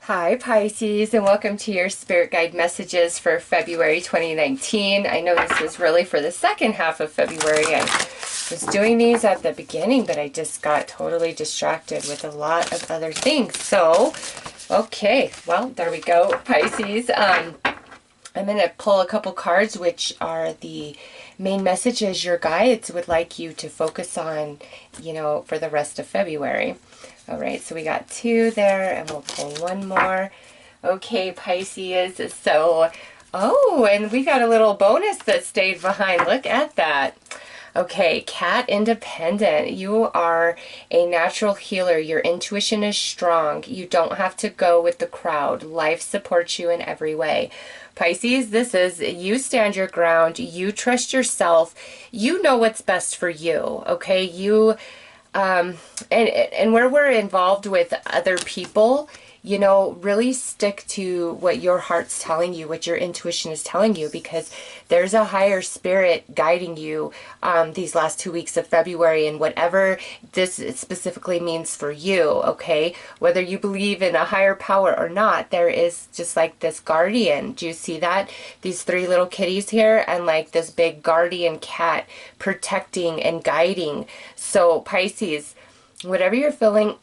Hi Pisces, and welcome to your Spirit Guide messages for February 2019. I know this was really for the second half of February. I was doing these at the beginning, but I just got totally distracted with a lot of other things. So, okay, well, there we go, Pisces. I'm going to pull a couple cards, which are the main messages your guides would like you to focus on, for the rest of February. All right, so we got two there, and we'll pull one more. Okay, Pisces, so, oh, and we got a little bonus that stayed behind. Look at that. Okay, Cat Independent. You are a natural healer. Your intuition is strong. You don't have to go with the crowd. Life supports you in every way. Pisces, this is you stand your ground. You trust yourself. You know what's best for you, okay? And where we're involved with other people, really stick to what your heart's telling you, what your intuition is telling you, because there's a higher spirit guiding you these last 2 weeks of February, and whatever this specifically means for you, okay? Whether you believe in a higher power or not, there is just like this guardian. Do you see that? These three little kitties here, and like this big guardian cat protecting and guiding. So Pisces, whatever you're feeling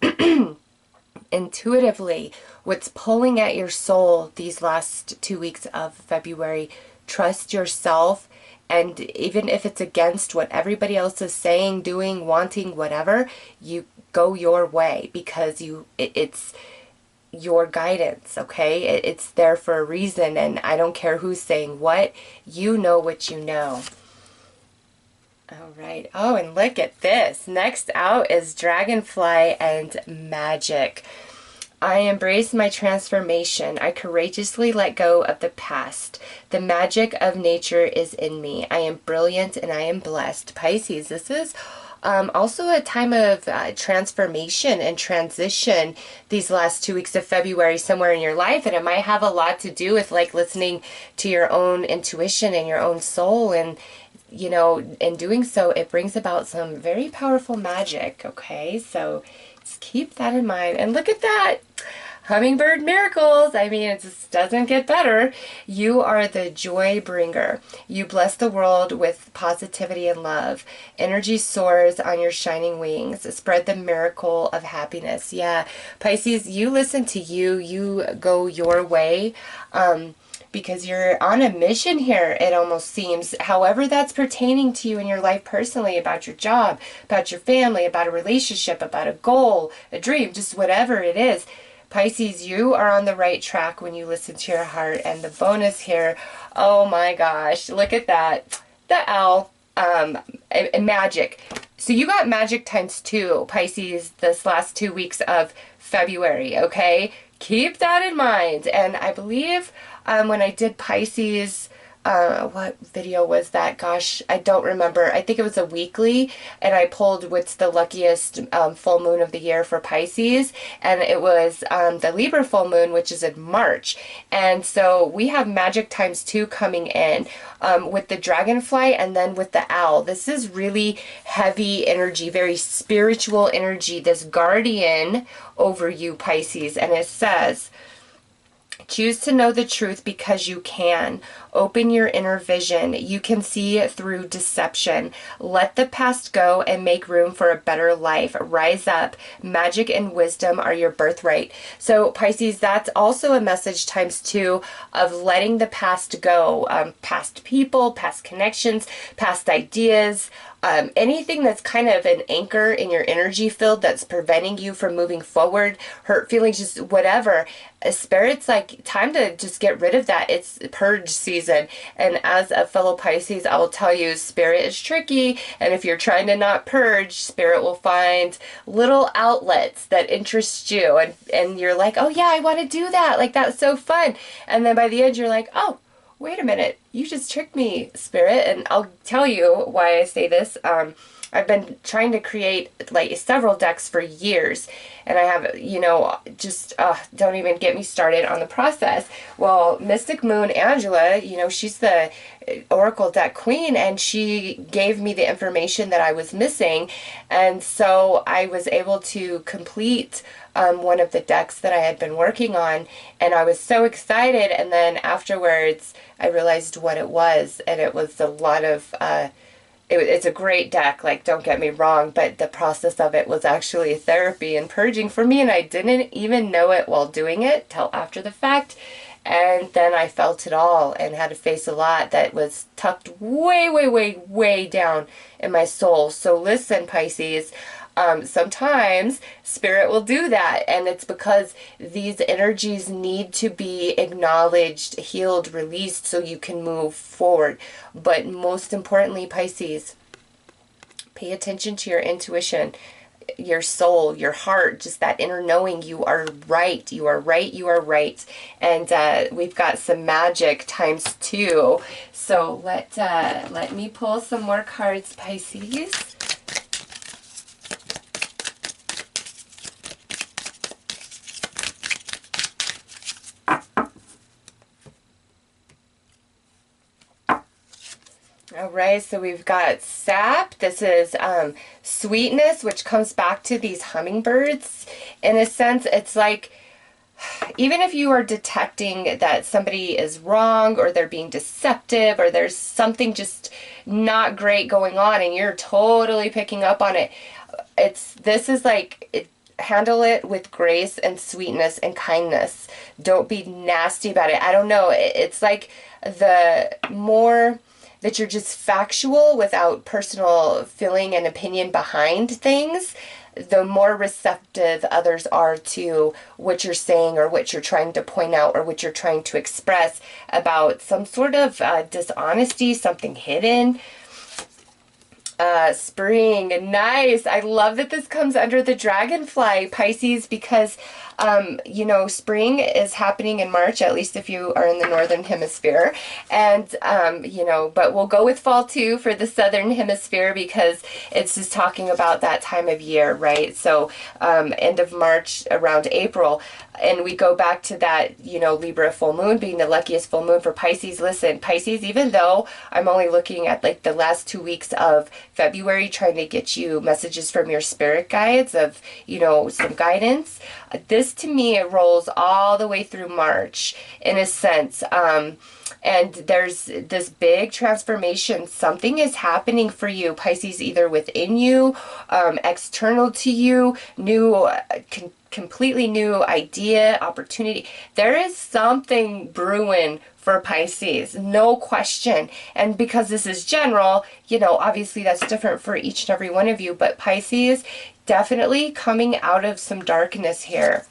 intuitively, what's pulling at your soul these last 2 weeks of February, trust yourself. And even if it's against what everybody else is saying, doing, wanting, whatever, you go your way, because it's your guidance, okay? It's there for a reason, and I don't care who's saying what. You know what you know. All right. Oh, and look at this. Next out is Dragonfly and Magic. I embrace my transformation. I courageously let go of the past. The magic of nature is in me. I am brilliant and I am blessed. Pisces, this is also a time of transformation and transition these last 2 weeks of February somewhere in your life. And it might have a lot to do with like listening to your own intuition and your own soul, and in doing so, it brings about some very powerful magic, okay? So just keep that in mind. And look at that! Hummingbird miracles! I mean, it just doesn't get better. You are the joy bringer. You bless the world with positivity and love. Energy soars on your shining wings. Spread the miracle of happiness. Yeah, Pisces, you listen to you. You go your way. Because you're on a mission here, it almost seems. However that's pertaining to you in your life personally, about your job, about your family, about a relationship, about a goal, a dream, just whatever it is. Pisces, you are on the right track when you listen to your heart. And the bonus here, oh my gosh, look at that. The owl, and magic. So you got magic ×2, Pisces, this last 2 weeks of February, okay? Keep that in mind. And I believe when I did Pisces, what video was that? Gosh, I don't remember. I think it was a weekly, and I pulled what's the luckiest full moon of the year for Pisces, and it was the Libra full moon, which is in March. And so we have magic ×2 coming in with the dragonfly and then with the owl. This is really heavy energy, very spiritual energy, this guardian over you, Pisces. And it says, choose to know the truth because you can. Open your inner vision. You can see through deception. Let the past go and make room for a better life. Rise up. Magic and wisdom are your birthright. So Pisces, that's also a message ×2 of letting the past go. Past people, past connections, past ideas, anything that's kind of an anchor in your energy field that's preventing you from moving forward, hurt feelings, just whatever. Spirit's like, time to just get rid of that. It's purge season. And as a fellow Pisces, I will tell you, Spirit is tricky. And if you're trying to not purge, Spirit will find little outlets that interest you. And you're like, oh yeah, I want to do that. Like, that's so fun. And then by the end, you're like, oh, wait a minute, you just tricked me, Spirit. And I'll tell you why I say this. I've been trying to create like several decks for years, and I have, you know, just don't even get me started on the process. Well, Mystic Moon Angela, you know, she's the Oracle deck queen, and she gave me the information that I was missing, and so I was able to complete one of the decks that I had been working on, and I was so excited. And then afterwards I realized what it was, and it was a lot of it's a great deck, like, don't get me wrong, but the process of it was actually therapy and purging for me, and I didn't even know it while doing it till after the fact. And then I felt it all and had to face a lot that was tucked way, way, way, way down in my soul. So listen, Pisces, sometimes spirit will do that, and it's because these energies need to be acknowledged, healed, released, so you can move forward. But most importantly, Pisces, pay attention to your intuition, your soul, your heart, just that inner knowing. You are right, you are right, you are right. And we've got some magic ×2. So let me pull some more cards, Pisces. All right, so we've got sap. This is sweetness, which comes back to these hummingbirds. In a sense, it's like, even if you are detecting that somebody is wrong, or they're being deceptive, or there's something just not great going on, and you're totally picking up on it, this is like, handle it with grace and sweetness and kindness. Don't be nasty about it. I don't know. It's like the more that you're just factual without personal feeling and opinion behind things, the more receptive others are to what you're saying, or what you're trying to point out, or what you're trying to express about some sort of dishonesty, something hidden. Spring, nice. I love that this comes under the dragonfly, Pisces, because you know, spring is happening in March, at least if you are in the northern hemisphere. And you know, but we'll go with fall too for the southern hemisphere, because it's just talking about that time of year, right? So end of March, around April. And we go back to that, you know, Libra full moon being the luckiest full moon for Pisces. Listen, Pisces, even though I'm only looking at like the last 2 weeks of February, trying to get you messages from your spirit guides of, you know, some guidance, this to me, it rolls all the way through March in a sense. And there's this big transformation. Something is happening for you, Pisces, either within you, external to you, new, completely new idea, opportunity. There is something brewing for Pisces, no question. And because this is general, you know, obviously that's different for each and every one of you, but Pisces, definitely coming out of some darkness here.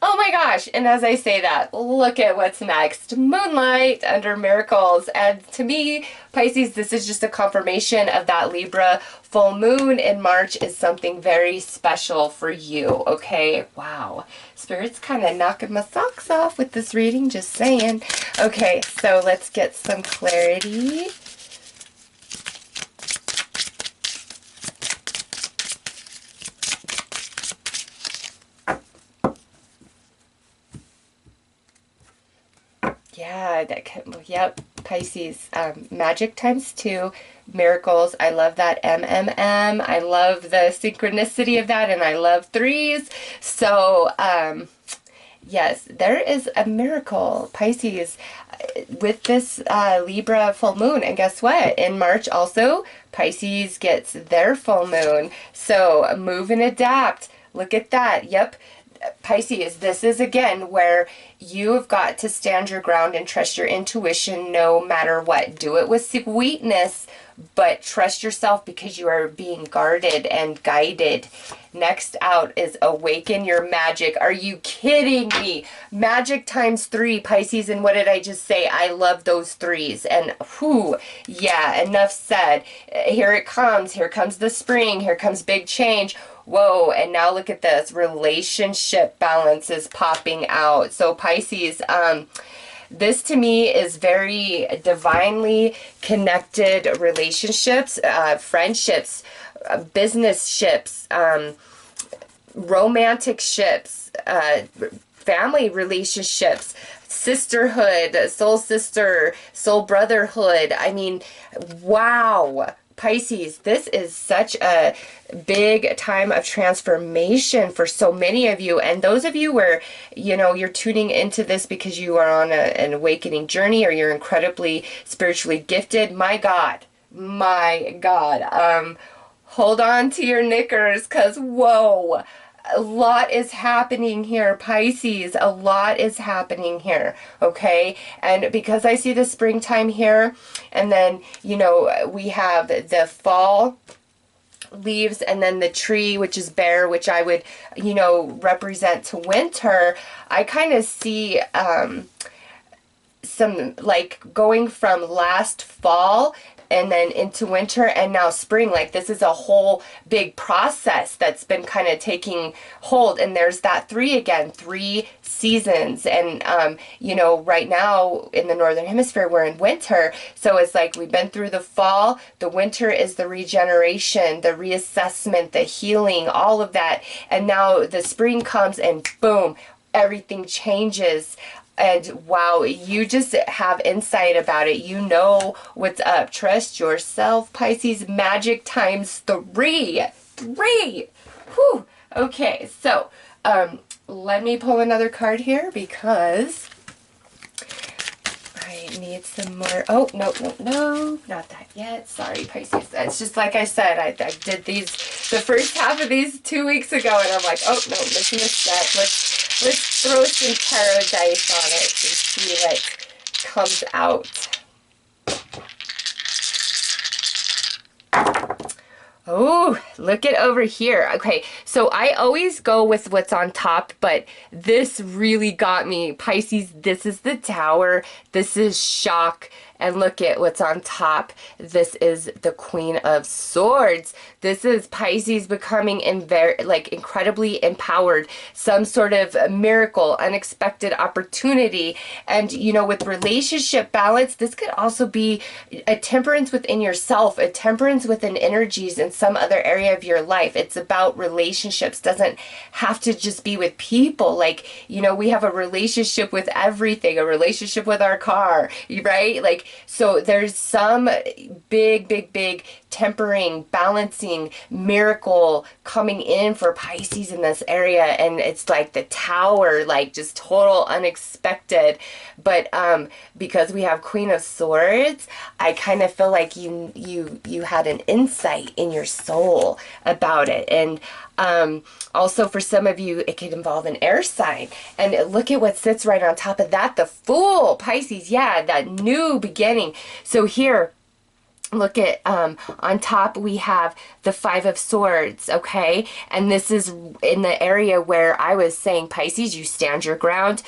Oh my gosh, and as I say that, look at what's next. Moonlight under miracles. And to me, Pisces, this is just a confirmation of that Libra full moon in March is something very special for you, okay? Wow. Spirit's kind of knocking my socks off with this reading, just saying. Okay, so let's get some clarity. Yeah, yep, Pisces, magic ×2, miracles. I love that MMM. I love the synchronicity of that, and I love threes. So, yes, there is a miracle, Pisces, with this Libra full moon. And guess what? In March also, Pisces gets their full moon. So, move and adapt. Look at that. Yep. Pisces, this is again where you have got to stand your ground and trust your intuition no matter what. Do it with sweetness, but trust yourself, because you are being guarded and guided. Next out is awaken your magic. Are you kidding me? Magic ×3, Pisces. And what did I just say? I love those threes. And whew, yeah, enough said. Here it comes. Here comes the spring. Here comes big change. Whoa, and now look at this. Relationship balance is popping out. So Pisces, This to me is very divinely connected relationships, friendships, business ships, romantic ships, family relationships, sisterhood, soul sister, soul brotherhood. I mean, wow. Pisces, this is such a big time of transformation for so many of you. And those of you where, you know, you're tuning into this because you are on an awakening journey or you're incredibly spiritually gifted, my God, hold on to your knickers, because whoa, a lot is happening here, Pisces. A lot is happening here, okay? And because I see the springtime here, and then, you know, we have the fall leaves, and then the tree, which is bare, which I would, you know, represent to winter. I kind of see some, like, going from last fall and then into winter and now spring. Like, this is a whole big process that's been kind of taking hold. And there's that three again, 3 seasons. And you know, right now in the northern hemisphere we're in winter, so it's like we've been through the fall. The winter is the regeneration, the reassessment, the healing, all of that. And now the spring comes and boom, everything changes. And wow, you just have insight about it. You know what's up. Trust yourself, Pisces. Magic times 3. 3. Whew. Okay, so let me pull another card here because I need some more. Oh, no, not that yet. Sorry, Pisces. It's just like I said, I did these, the first half of these 2 weeks ago, and I'm like, oh, no, missing a step. Let's throw some tarot dice on it and see what comes out. Oh, look it over here. Okay, so I always go with what's on top, but this really got me. Pisces, this is the Tower. This is shock. And look at what's on top. This is the Queen of Swords. This is Pisces becoming incredibly empowered. Some sort of miracle, unexpected opportunity. And, you know, with relationship balance, this could also be a temperance within yourself, a temperance within energies in some other area of your life. It's about relationships. Doesn't have to just be with people. Like, you know, we have a relationship with everything, a relationship with our car, right? Like, so there's some big tempering, balancing miracle coming in for Pisces in this area. And it's like the Tower, like just total unexpected. But because we have Queen of Swords, I kind of feel like you had an insight in your soul about it. And also for some of you, it could involve an air sign. And look at what sits right on top of that, the Fool, Pisces. Yeah, that new beginning. So here, look at on top we have the 5 of Swords, okay? And this is in the area where I was saying, Pisces, you stand your ground.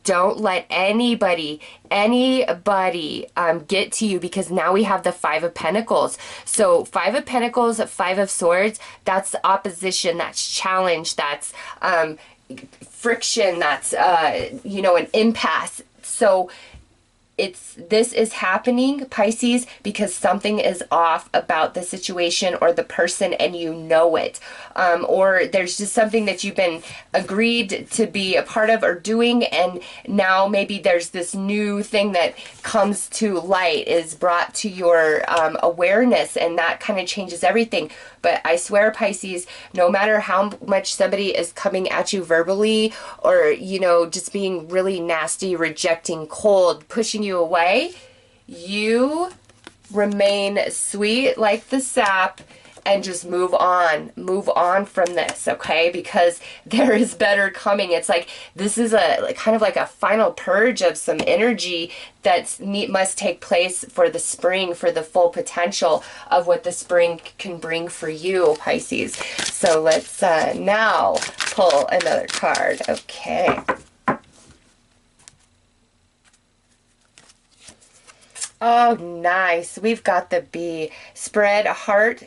Don't let anybody get to you, because now we have the 5 of Pentacles. So 5 of Pentacles, 5 of Swords, that's opposition, that's challenge, that's friction, that's you know, an impasse. So this is happening, Pisces, because something is off about the situation or the person, and you know it. Or there's just something that you've been agreed to be a part of or doing, and now maybe there's this new thing that comes to light, is brought to your awareness, and that kind of changes everything. But I swear, Pisces, no matter how much somebody is coming at you verbally, or, you know, just being really nasty, rejecting, cold, pushing you away, you remain sweet like the sap and just move on from this, okay? Because there is better coming. It's like this is kind of like a final purge of some energy that must take place for the spring, for the full potential of what the spring can bring for you, Pisces. So let's now pull another card. Okay. Oh, nice. We've got the Bee. Spread heart,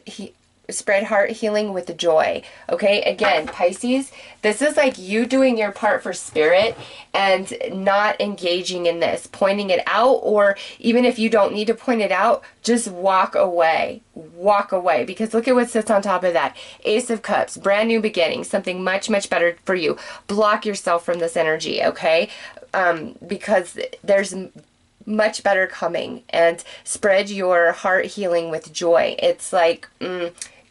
spread heart healing with joy. Okay, again, Pisces, this is like you doing your part for spirit and not engaging in this, pointing it out, or even if you don't need to point it out, just walk away. Walk away, because look at what sits on top of that. Ace of Cups, brand new beginning, something much, much better for you. Block yourself from this energy, okay? Because there's much better coming, and spread your heart healing with joy. It's like,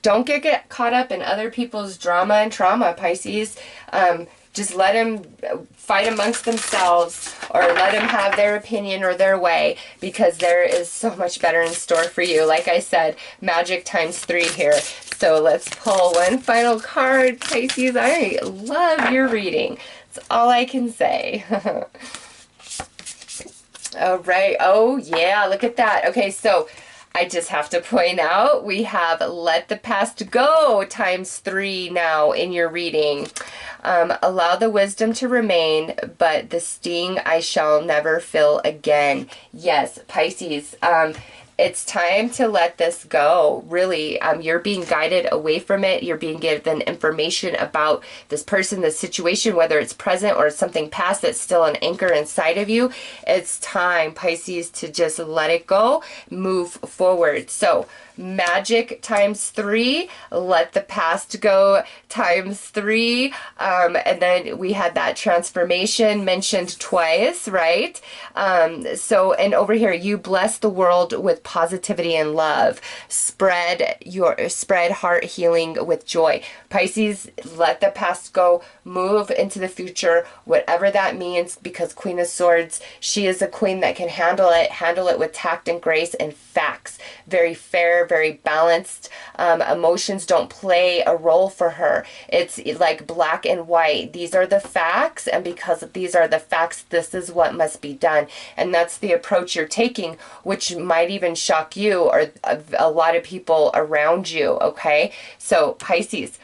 don't get caught up in other people's drama and trauma, Pisces. Just let them fight amongst themselves, or let them have their opinion or their way, because there is so much better in store for you. Like I said, magic ×3 here. So let's pull one final card, Pisces. I love your reading. That's all I can say. All right. Oh, yeah. Look at that. Okay, so I just have to point out we have let the past go ×3 now in your reading. Allow the wisdom to remain, but the sting I shall never feel again. Yes, Pisces. It's time to let this go. Really, you're being guided away from it. You're being given information about this person, this situation, whether it's present or something past that's still an anchor inside of you. It's time, Pisces, to just let it go, move forward. So, magic ×3, let the past go ×3, and then we had that transformation mentioned twice, right? So, and over here, you bless the world with positivity and love. Spread heart healing with joy. Pisces, let the past go, move into the future, whatever that means, because Queen of Swords, she is a queen that can handle it with tact and grace and facts. Very fair, very balanced. Emotions don't play a role for her. It's like black and white. These are the facts, and because these are the facts, this is what must be done. And that's the approach you're taking, which might even shock you or a lot of people around you, okay? So, Pisces,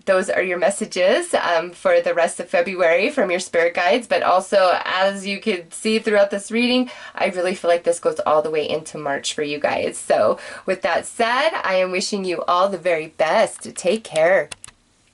those are your messages for the rest of February from your spirit guides. But also, as you can see throughout this reading, I really feel like this goes all the way into March for you guys. So with that said, I am wishing you all the very best. Take care.